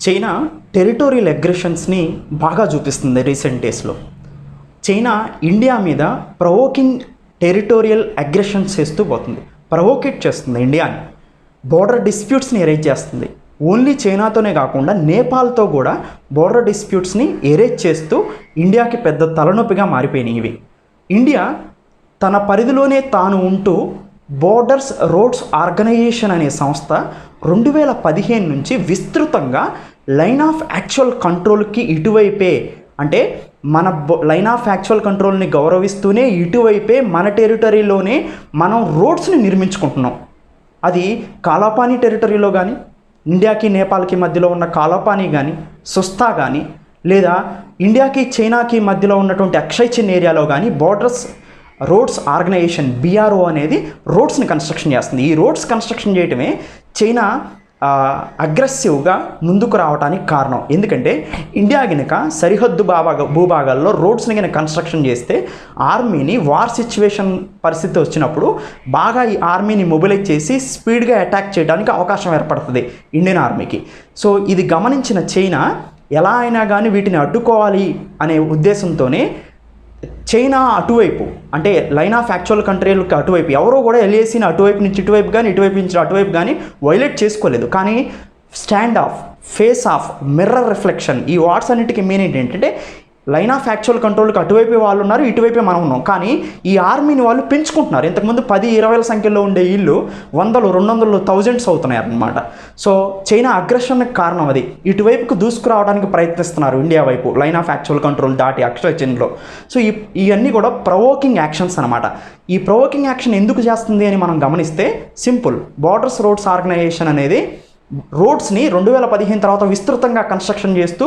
China territorial అగ్రెషన్స్ని బాగా చూపిస్తుంది recent డేస్లో. చైనా ఇండియా మీద ప్రవోకింగ్ టెరిటోరియల్ అగ్రెషన్స్ చేస్తూ పోతుంది, ప్రవోకేట్ చేస్తుంది ఇండియాని, బోర్డర్ డిస్ప్యూట్స్ని ఎరేజ్ చేస్తుంది. ఓన్లీ చైనాతోనే కాకుండా నేపాల్తో కూడా బోర్డర్ డిస్ప్యూట్స్ని ఎరేజ్ చేస్తూ ఇండియాకి పెద్ద తలనొప్పిగా మారిపోయినాయి ఇవి. ఇండియా తన పరిధిలోనే తాను ఉంటూ బోర్డర్స్ రోడ్స్ ఆర్గనైజేషన్ అనే సంస్థ 2015 నుంచి విస్తృతంగా లైన్ ఆఫ్ యాక్చువల్ కంట్రోల్కి ఇటువైపే, అంటే మన లైన్ ఆఫ్ యాక్చువల్ కంట్రోల్ని గౌరవిస్తూనే ఇటువైపే మన టెరిటరీలోనే మనం రోడ్స్ని నిర్మించుకుంటున్నాం. అది కాలాపానీ టెరిటరీలో కానీ, ఇండియాకి నేపాల్కి మధ్యలో ఉన్న కాలాపానీ కానీ, సుస్తా కానీ, లేదా ఇండియాకి చైనాకి మధ్యలో ఉన్నటువంటి అక్షయ్ చిన్ ఏరియాలో కానీ బోర్డర్స్ రోడ్స్ ఆర్గనైజేషన్ BRO అనేది రోడ్స్ని కన్స్ట్రక్షన్ చేస్తుంది. ఈ రోడ్స్ కన్స్ట్రక్షన్ చేయటమే చైనా అగ్రెసివ్గా ముందుకు రావడానికి కారణం. ఎందుకంటే ఇండియా గనక సరిహద్దు భూభాగాల్లో రోడ్స్ని కనుక కన్స్ట్రక్షన్ చేస్తే ఆర్మీని వార్ సిచ్యువేషన్ పరిస్థితి వచ్చినప్పుడు బాగా ఈ ఆర్మీని మొబిలైజ్ చేసి స్పీడ్గా అటాక్ చేయడానికి అవకాశం ఏర్పడుతుంది ఇండియన్ ఆర్మీకి. సో ఇది గమనించిన చైనా ఎలా అయినా కానీ వీటిని అడ్డుకోవాలి అనే ఉద్దేశంతోనే చైనా అటువైపు, అంటే లైన్ ఆఫ్ యాక్చువల్ కంట్రీలకు అటువైపు ఎవరో కూడా LACని అటువైపు నుంచి ఇటువైపు కానీ, ఇటువైపు నుంచి అటువైపు కానీ వైలేట్ చేసుకోలేదు. కానీ stand of, face of, mirror reflection, ఈ వాట్స్ అన్నిటికీ మీనింగ్ ఏంటంటే లైన్ ఆఫ్ యాక్చువల్ కంట్రోల్కి అటువైపే వాళ్ళు ఉన్నారు, ఇటువైపే మనం ఉన్నాం. కానీ ఈ ఆర్మీని వాళ్ళు పెంచుకుంటున్నారు. ఇంతకుముందు 10-20 సంఖ్యలో ఉండే ఇల్లు 100, 200, థౌజండ్స్ అవుతున్నాయి అన్నమాట. సో చైనా అగ్రెషన్కి కారణం అది. ఇటువైపుకు దూసుకురావడానికి ప్రయత్నిస్తున్నారు ఇండియా వైపు, లైన్ ఆఫ్ యాక్చువల్ కంట్రోల్ దాటి అక్షయ్ చిన్లో. సో ఇవన్నీ కూడా ప్రవోకింగ్ యాక్షన్స్ అనమాట. ఈ ప్రవోకింగ్ యాక్షన్ ఎందుకు చేస్తుంది అని మనం గమనిస్తే సింపుల్. బోర్డర్స్ రోడ్స్ ఆర్గనైజేషన్ అనేది రోడ్స్ని 2015 తర్వాత విస్తృతంగా కన్స్ట్రక్షన్ చేస్తూ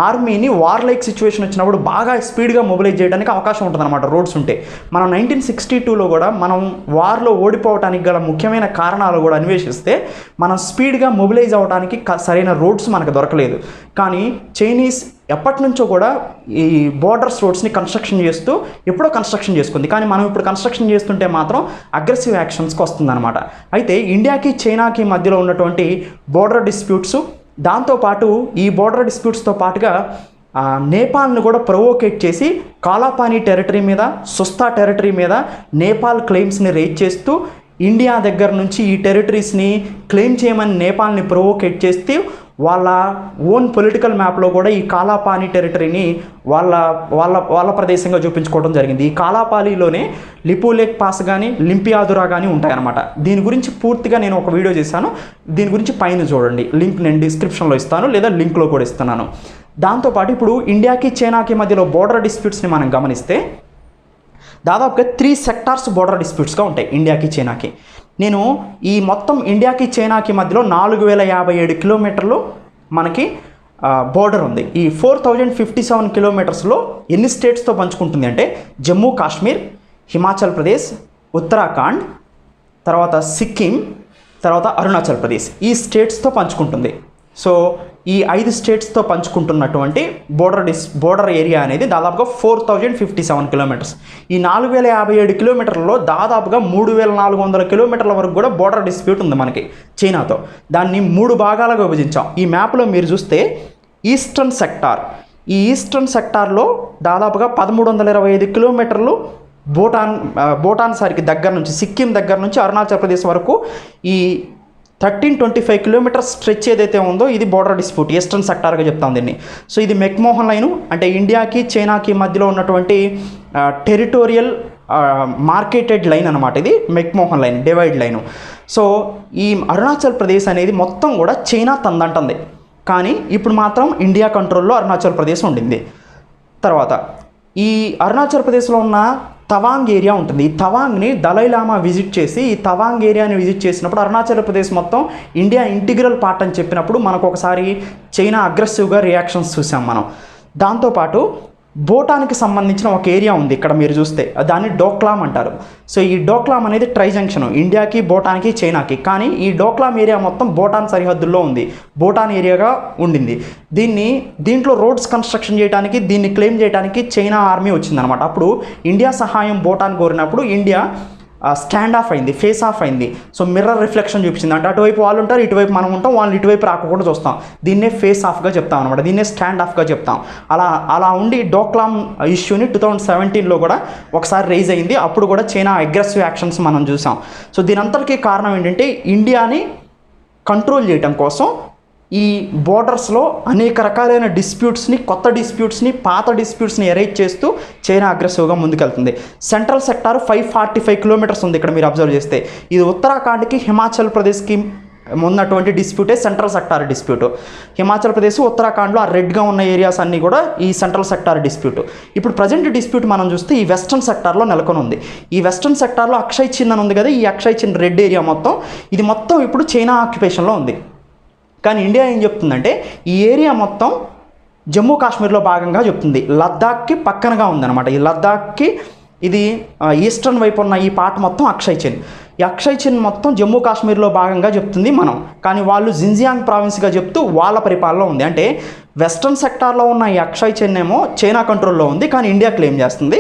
ఆర్మీని వార్ లైక్ సిచ్యువేషన్ వచ్చినప్పుడు బాగా స్పీడ్గా మొబిలైజ్ చేయడానికి అవకాశం ఉంటుంది అనమాట రోడ్స్ ఉంటే. మనం 1962లో కూడా మనం వార్లో ఓడిపోవడానికి గల ముఖ్యమైన కారణాలు కూడా అన్వేషిస్తే మనం స్పీడ్గా మొబిలైజ్ అవ్వడానికి సరైన రోడ్స్ మనకు దొరకలేదు. కానీ చైనీస్ ఎప్పటి నుంచో కూడా ఈ బోర్డర్స్ రోడ్స్ని కన్స్ట్రక్షన్ చేస్తూ ఎప్పుడో కన్స్ట్రక్షన్ చేసుకుంది. కానీ మనం ఇప్పుడు కన్స్ట్రక్షన్ చేస్తుంటే మాత్రం అగ్రెసివ్ యాక్షన్స్కి వస్తుందన్నమాట. అయితే ఇండియాకి చైనాకి మధ్యలో ఉన్నటువంటి బోర్డర్ డిస్ప్యూట్స్, దాంతోపాటు ఈ బోర్డర్ డిస్ప్యూట్స్తో పాటుగా నేపాల్ని కూడా ప్రొవోకేట్ చేసి కాలాపానీ టెరిటరీ మీద, సుస్తా టెరిటరీ మీద నేపాల్ క్లెయిమ్స్ని రేజ్ చేస్తూ ఇండియా దగ్గర నుంచి ఈ టెరిటరీస్ని క్లెయిమ్ చేయమని నేపాల్ని ప్రొవోకేట్ చేస్తూ వాళ్ళ ఓన్ పొలిటికల్ మ్యాప్లో కూడా ఈ కాలాపానీ టెరిటరీని వాళ్ళ ప్రదేశంగా చూపించుకోవడం జరిగింది. ఈ కాలాపానీలోనే లిపులేక్ పాస్ కానీ, లింపియాదురా కానీ ఉంటాయన్నమాట. దీని గురించి పూర్తిగా నేను ఒక వీడియో చేశాను, దీని గురించి పైన చూడండి, లింక్ నేను డిస్క్రిప్షన్లో ఇస్తాను లేదా లింక్లో కూడా ఇస్తున్నాను. దాంతోపాటు ఇప్పుడు ఇండియాకి చైనాకి మధ్యలో బోర్డర్ డిస్ప్యూట్స్ని మనం గమనిస్తే దాదాపుగా 3 సెక్టార్స్ బోర్డర్ డిస్ప్యూట్స్గా ఉంటాయి ఇండియాకి చైనాకి. నేను ఈ మొత్తం ఇండియాకి చైనాకి మధ్యలో 4057 కిలోమీటర్లు మనకి బోర్డర్ ఉంది. ఈ 4057 కిలోమీటర్స్లో ఎన్ని స్టేట్స్తో పంచుకుంటుంది అంటే జమ్మూ కాశ్మీర్, హిమాచల్ ప్రదేశ్, ఉత్తరాఖండ్, తర్వాత సిక్కిం, తర్వాత అరుణాచల్ ప్రదేశ్, ఈ స్టేట్స్తో పంచుకుంటుంది. సో ఈ 5 స్టేట్స్తో పంచుకుంటున్నటువంటి బోర్డర్ ఏరియా అనేది దాదాపుగా 4057 కిలోమీటర్స్. ఈ 4057 కిలోమీటర్లలో దాదాపుగా 3400 కిలోమీటర్ల వరకు కూడా బోర్డర్ డిస్ప్యూట్ ఉంది మనకి చైనాతో. దాన్ని 3 భాగాలుగా విభజించాం. ఈ మ్యాప్లో మీరు చూస్తే ఈస్టర్న్ సెక్టార్, ఈ ఈస్టర్న్ సెక్టార్లో దాదాపుగా 1325 కిలోమీటర్లు భూటాన్ సరికి దగ్గర నుంచి, సిక్కిం దగ్గర నుంచి అరుణాచల్ ప్రదేశ్ వరకు ఈ 1325 కిలోమీటర్స్ స్ట్రెచ్ ఏదైతే ఉందో ఇది బోర్డర్ డిస్ప్యూట్, ఈస్టర్న్ సెక్టార్గా చెప్తాం దీన్ని. సో ఇది మెక్మోహన్ లైను, అంటే ఇండియాకి చైనాకి మధ్యలో ఉన్నటువంటి టెరిటోరియల్ మార్కెటెడ్ లైన్ అనమాట. ఇది McMahon line, divide line. So ఈ అరుణాచల్ ప్రదేశ్ అనేది మొత్తం కూడా చైనా తందంటుంది, కానీ ఇప్పుడు మాత్రం ఇండియా కంట్రోల్లో అరుణాచల్ ప్రదేశ్ ఉండింది. తర్వాత ఈ అరుణాచల్ ప్రదేశ్లో ఉన్న తవాంగ్ ఏరియా ఉంటుంది. ఈ తవాంగ్ని దలైలామా విజిట్ చేసి, ఈ తవాంగ్ ఏరియాని విజిట్ చేసినప్పుడు అరుణాచల్ ప్రదేశ్ మొత్తం ఇండియా ఇంటిగ్రల్ పార్ట్ అని చెప్పినప్పుడు మనకు ఒకసారి చైనా అగ్రెసివ్గా రియాక్షన్స్ చూసాం మనం. దాంతోపాటు భూటాన్కి సంబంధించిన ఒక ఏరియా ఉంది ఇక్కడ మీరు చూస్తే, దాన్ని డోక్లాం అంటారు. సో ఈ డోక్లాం అనేది ట్రై జంక్షన్ ఇండియాకి, భూటాన్కి, చైనాకి. కానీ ఈ డోక్లాం ఏరియా మొత్తం భూటాన్ సరిహద్దుల్లో ఉంది, భూటాన్ ఏరియాగా ఉండింది. దీంట్లో రోడ్స్ కన్స్ట్రక్షన్ చేయడానికి, దీన్ని క్లెయిమ్ చేయడానికి చైనా ఆర్మీ వచ్చిందనమాట. అప్పుడు ఇండియా సహాయం భూటాన్ కోరినప్పుడు ఇండియా స్టాండ్ ఆఫ్ అయింది, ఫేస్ ఆఫ్ అయింది. సో మిర్రర్ రిఫ్లెక్షన్ చూపించింది, అంటే అటువైపు వాళ్ళు ఉంటారు, ఇటువైపు మనం ఉంటాం, వాళ్ళు ఇటువైపు రాకుండా చూస్తాం. దీన్నే ఫేస్ ఆఫ్గా చెప్తాం అనమాట, దీన్నే స్టాండ్ ఆఫ్గా చెప్తాం. అలా ఉండి డోక్లామ్ ఇష్యూని 2017లో కూడా ఒకసారి రైజ్ అయింది. అప్పుడు కూడా చైనా అగ్రెసివ్ యాక్షన్స్ మనం చూసాం. సో దీనంతటికీ కారణం ఏంటంటే ఇండియాని కంట్రోల్ చేయడం కోసం ఈ బోర్డర్స్లో అనేక రకాలైన డిస్ప్యూట్స్ని, కొత్త డిస్ప్యూట్స్ని, పాత డిస్ప్యూట్స్ని ఎరేజ్ చేస్తూ చైనా అగ్రెసివ్గా ముందుకెళ్తుంది. సెంట్రల్ సెక్టార్ 545 కిలోమీటర్స్ ఉంది. ఇక్కడ మీరు అబ్జర్వ్ చేస్తే ఇది ఉత్తరాఖండ్కి హిమాచల్ ప్రదేశ్కి ఉన్నటువంటి డిస్ప్యూటే central sector dispute. Himachal Pradesh, ఉత్తరాఖండ్లో ఆ రెడ్గా ఉన్న ఏరియాస్ అన్నీ కూడా ఈ సెంట్రల్ సెక్టార్ డిస్ప్యూట్. ఇప్పుడు ప్రజెంట్ డిస్ప్యూట్ మనం చూస్తే ఈ వెస్టర్న్ సెక్టార్లో నెలకొని ఉంది. ఈ వెస్టర్న్ సెక్టార్లో అక్షయ్ చిన్ అని ఉంది కదా, ఈ అక్షయ్ చిన్ రెడ్ ఏరియా మొత్తం, ఇది మొత్తం ఇప్పుడు చైనా ఆక్యుపేషన్లో ఉంది. కానీ ఇండియా ఏం చెప్తుందంటే ఈ ఏరియా మొత్తం జమ్మూ కాశ్మీర్లో భాగంగా చెప్తుంది. లద్దాఖ్కి పక్కనగా ఉందన్నమాట. ఈ లద్దాఖ్కి ఇది ఈస్టర్న్ వైపు ఉన్న ఈ పార్ట్ మొత్తం అక్షయ్ చిన్. ఈ అక్షయ్ చిన్ మొత్తం జమ్మూ కాశ్మీర్లో భాగంగా చెప్తుంది మనం. కానీ వాళ్ళు జిన్జియాంగ్ ప్రావిన్స్గా చెప్తూ వాళ్ళ పరిపాలనలో ఉంది. అంటే వెస్ట్రన్ సెక్టార్లో ఉన్న ఈ అక్షయ్ చిన్ ఏమో చైనా కంట్రోల్లో ఉంది, కానీ ఇండియా క్లెయిమ్ చేస్తుంది.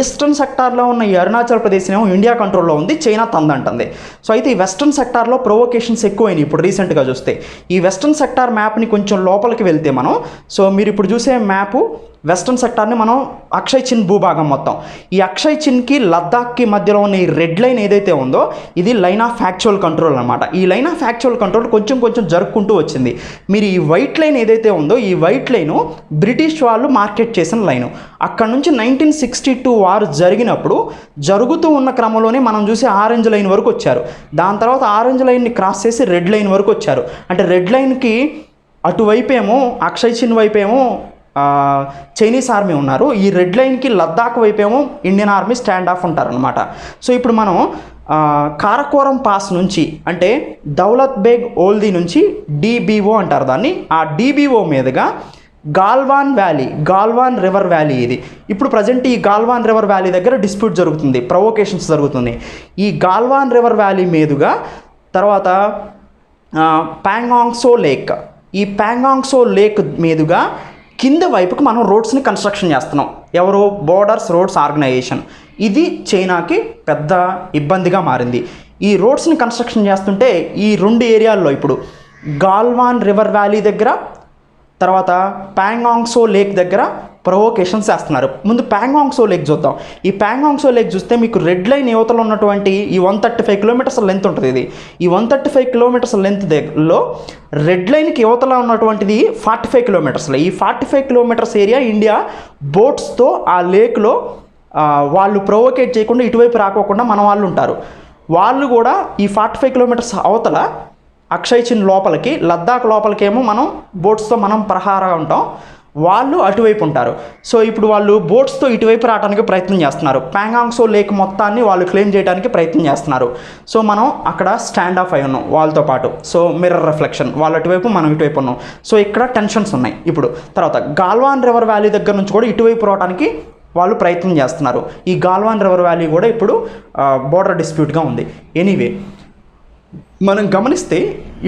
ఈస్టర్న్ సెక్టార్లో ఉన్న ఈ అరుణాచల్ ప్రదేశ్ ఏమో ఇండియా కంట్రోల్లో ఉంది, చైనా తందంటుంది. సో అయితే ఈ వెస్ట్రన్ సెక్టార్లో ప్రొవోకేషన్స్ ఎక్కువైనాయి ఇప్పుడు రీసెంట్గా చూస్తే. ఈ వెస్ట్రన్ సెక్టార్ మ్యాప్ని కొంచెం లోపలికి వెళ్తే మనం, సో మీరు ఇప్పుడు చూసే మ్యాపు వెస్ట్రన్ సెక్టార్ని మనం అక్షయ్ చిన్ భూభాగం మొత్తం, ఈ అక్షయ్ చిన్కి లద్దాఖ్కి మధ్యలో ఉన్న ఈ రెడ్ లైన్ ఏదైతే ఉందో ఇది లైన్ ఆఫ్ యాక్చువల్ కంట్రోల్ అనమాట. ఈ లైన్ ఆఫ్ యాక్చువల్ కంట్రోల్ కొంచెం కొంచెం జరుపుకుంటూ వచ్చింది. మీరు ఈ వైట్ లైన్ ఏదైతే ఉందో ఈ వైట్ లైను బ్రిటిష్ వాళ్ళు మార్కెట్ చేసిన లైను. అక్కడ నుంచి 1962 వారు జరిగినప్పుడు జరుగుతూ ఉన్న క్రమంలోనే మనం చూసి ఆరెంజ్ లైన్ వరకు వచ్చారు. దాని తర్వాత ఆరెంజ్ లైన్ని క్రాస్ చేసి రెడ్ లైన్ వరకు వచ్చారు. అంటే రెడ్ లైన్కి అటువైపేమో అక్షయ్ చిన్ వైపేమో చైనీస్ ఆర్మీ ఉన్నారు, ఈ రెడ్ లైన్కి లద్దాఖ్ వైపేమో ఇండియన్ ఆర్మీ స్టాండ్ ఆఫ్ ఉంటారనమాట. సో ఇప్పుడు మనం కారకోరం పాస్ నుంచి, అంటే దౌలత్ బేగ్ ఓల్దీ నుంచి డిబిఓ అంటారు దాన్ని, ఆ డిబిఓ మీదుగా Galwan valley, Galwan river valley ఇది. ఇప్పుడు ప్రజెంట్ ఈ గాల్వాన్ రివర్ వ్యాలీ దగ్గర డిస్ప్యూట్ జరుగుతుంది, ప్రొవోకేషన్స్ జరుగుతుంది. ఈ గాల్వాన్ రివర్ వ్యాలీ మీదుగా తర్వాత ప్యాంగాంగ్సో లేక్, ఈ ప్యాంగాంగ్సో లేక్ మీదుగా కింద వైపుకి మనం రోడ్స్ని కన్స్ట్రక్షన్ చేస్తున్నాం. ఎవరు? Borders Roads Organisation. ఇది చైనాకి పెద్ద ఇబ్బందిగా మారింది. ఈ రోడ్స్ని కన్స్ట్రక్షన్ చేస్తుంటే ఈ రెండు ఏరియాల్లో ఇప్పుడు గాల్వాన్ రివర్ వ్యాలీ దగ్గర, తర్వాత ప్యాంగాంగ్సో లేక్ దగ్గర ప్రొవోకేషన్స్ చేస్తున్నారు. ముందు ప్యాంగాంగ్సో లేక్ చూద్దాం. ఈ ప్యాంగాంగ్సో లేక్ చూస్తే మీకు రెడ్ లైన్ యువతలో ఉన్నటువంటి ఈ 135 కిలోమీటర్స్ లెంత్ ఉంటుంది. ఇది ఈ 135 కిలోమీటర్స్ లెంత్ దగ్గరలో రెడ్ లైన్కి యువతలో ఉన్నటువంటిది 45 కిలోమీటర్స్లో. ఈ 45 కిలోమీటర్స్ ఏరియా ఇండియా బోట్స్తో ఆ లేక్లో వాళ్ళు ప్రొవోకేట్ చేయకుండా ఇటువైపు రాకోకుండా మన వాళ్ళు ఉంటారు. వాళ్ళు కూడా ఈ 45 కిలోమీటర్స్ అవతల అక్షయ్ చిన్ లోపలికి, లద్దాఖ్ లోపలికేమో మనం బోట్స్తో మనం ప్రహారంగా ఉంటాం, వాళ్ళు అటువైపు ఉంటారు. సో ఇప్పుడు వాళ్ళు బోట్స్తో ఇటువైపు రావడానికి ప్రయత్నం చేస్తున్నారు. ప్యాంగాంగ్సో లేక్ మొత్తాన్ని వాళ్ళు క్లెయిమ్ చేయడానికి ప్రయత్నం చేస్తున్నారు. సో మనం అక్కడ స్టాండ్ ఆఫ్ అయి ఉన్నాం వాళ్ళతో పాటు. సో మిర్రర్ రిఫ్లెక్షన్, వాళ్ళు అటువైపు మనం ఇటువైపు ఉన్నాం. సో ఇక్కడ టెన్షన్స్ ఉన్నాయి. ఇప్పుడు తర్వాత గాల్వాన్ రివర్ వ్యాలీ దగ్గర నుంచి కూడా ఇటువైపు రావడానికి వాళ్ళు ప్రయత్నం చేస్తున్నారు. ఈ గాల్వాన్ రివర్ వ్యాలీ కూడా ఇప్పుడు బోర్డర్ డిస్ప్యూట్గా ఉంది. ఎనీవే మనం గమనిస్తే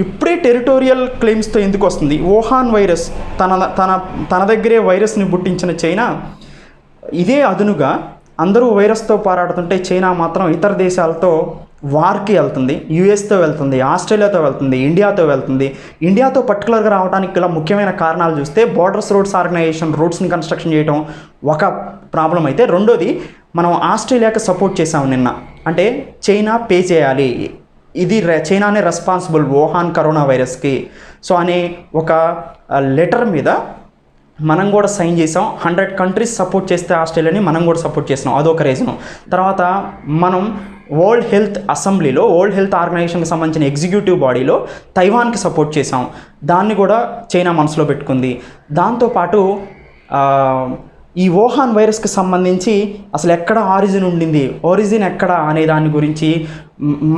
ఇప్పుడే టెరిటోరియల్ క్లెయిమ్స్తో ఎందుకు వస్తుంది? వుహాన్ వైరస్ తన దగ్గరే వైరస్ని పుట్టించిన చైనా ఇదే అదునుగా అందరూ వైరస్తో పోరాడుతుంటే చైనా మాత్రం ఇతర దేశాలతో వార్కి వెళ్తుంది. యుఎస్తో వెళ్తుంది, ఆస్ట్రేలియాతో వెళ్తుంది, ఇండియాతో వెళ్తుంది. ఇండియాతో పర్టికులర్గా రావడానికి గల ముఖ్యమైన కారణాలు చూస్తే బోర్డర్స్ రోడ్స్ ఆర్గనైజేషన్ రోడ్స్ని కన్స్ట్రక్షన్ చేయడం ఒక ప్రాబ్లం అయితే, రెండోది మనం ఆస్ట్రేలియాకి సపోర్ట్ చేసాము నిన్న. అంటే చైనా పే చేయాలి, ఇది చైనానే రెస్పాన్సిబుల్ వుహాన్ కరోనా వైరస్కి సో అనే ఒక లెటర్ మీద మనం కూడా సైన్ చేసాం. 100 కంట్రీస్ సపోర్ట్ చేస్తే ఆస్ట్రేలియాని మనం కూడా సపోర్ట్ చేసినాం, అదొక రీజను. తర్వాత మనం వరల్డ్ హెల్త్ అసెంబ్లీలో, వరల్డ్ హెల్త్ ఆర్గనైజేషన్కి సంబంధించిన ఎగ్జిక్యూటివ్ బాడీలో తైవాన్కి సపోర్ట్ చేసాం, దాన్ని కూడా చైనా మనసులో పెట్టుకుంది. దాంతోపాటు ఈ వుహాన్ వైరస్కి సంబంధించి అసలు ఎక్కడ ఆరిజిన్ ఉండింది, ఒరిజిన్ ఎక్కడ అనే దాని గురించి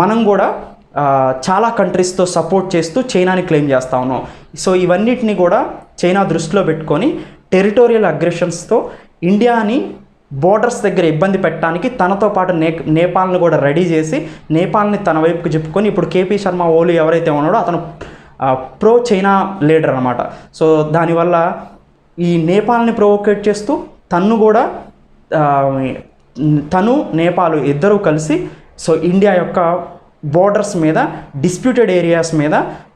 మనం కూడా చాలా కంట్రీస్తో సపోర్ట్ చేస్తూ చైనాని క్లెయిమ్ చేస్తూ ఉన్నాం. సో ఇవన్నిటిని కూడా చైనా దృష్టిలో పెట్టుకొని టెరిటోరియల్ అగ్రెషన్స్తో ఇండియాని బోర్డర్స్ దగ్గర ఇబ్బంది పెట్టడానికి తనతో పాటు నేపాల్ని కూడా రెడీ చేసి నేపాల్ని తన వైపుకి చెప్పుకొని ఇప్పుడు కేపీ శర్మ ఓలీ ఎవరైతే ఉన్నాడో అతను ప్రో చైనా లీడర్ అనమాట. సో దానివల్ల ఈ నేపాల్ని ప్రొవోకేట్ చేస్తూ తను నేపాల్ ఇద్దరూ కలిసి సో ఇండియా యొక్క బోర్డర్స్ మీద, డిస్ప్యూటెడ్ ఏరియాస్ మీద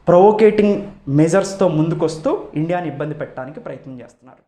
ప్రొవోకేటింగ్ మెజర్స్తో ముందుకొస్తూ ఇండియాని ఇబ్బంది పెట్టడానికి ప్రయత్నం చేస్తున్నారు.